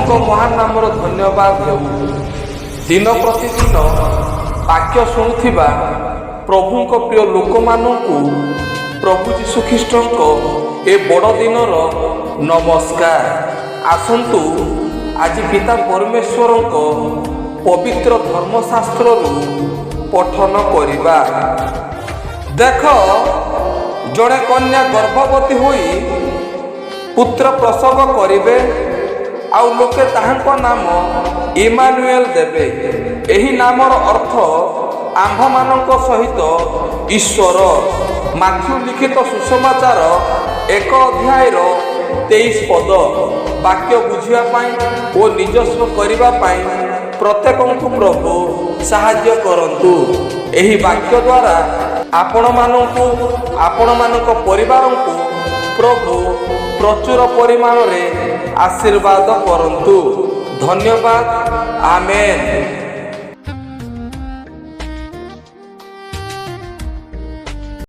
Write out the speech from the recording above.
ପ୍ରଭୁଙ୍କ ମହାନ ନାମର ଧନ୍ୟବାଦ ହେଉ। ଦିନ ପ୍ରତିଦିନ ବାକ୍ୟ ଶୁଣୁଥିବା ପ୍ରଭୁଙ୍କ ପ୍ରିୟ ଲୋକମାନଙ୍କୁ ପ୍ରଭୁ ଯୀଶୁଖ୍ରୀଷ୍ଟଙ୍କ ଏ ବଡ଼ ଦିନର ନମସ୍କାର। ଆସନ୍ତୁ ଆଜି ପିତା ପରମେଶ୍ୱରଙ୍କ ପବିତ୍ର ଧର୍ମଶାସ୍ତ୍ରରୁ ପଠନ କରିବା। ଦେଖ, ଜଣେ କନ୍ୟା ଗର୍ଭବତୀ ହୋଇ ପୁତ୍ର ପ୍ରସବ କରିବେ, ଆଉ ଲୋକେ ତାହାଙ୍କ ନାମ ଇମାନୁଏଲ ଦେବେ। ଏହି ନାମର ଅର୍ଥ ଆମ୍ଭମାନଙ୍କ ସହିତ ଈଶ୍ୱର। ମାଥ୍ୟୁ ଲିଖିତ ସୁସମାଚାର 1 ଅଧ୍ୟାୟର 23 ପଦ। ବାକ୍ୟ ବୁଝିବା ପାଇଁ ଓ ନିଜସ୍ୱ କରିବା ପାଇଁ ପ୍ରତ୍ୟେକଙ୍କୁ ପ୍ରଭୁ ସାହାଯ୍ୟ କରନ୍ତୁ। ଏହି ବାକ୍ୟ ଦ୍ୱାରା ଆପଣମାନଙ୍କୁ, ଆପଣମାନଙ୍କ ପରିବାରଙ୍କୁ ପ୍ରଭୁ ପ୍ରଚୁର ପରିମାଣରେ ଆଶୀର୍ବାଦ କରନ୍ତୁ। ଧନ୍ୟବାଦ। ଆମେନ୍।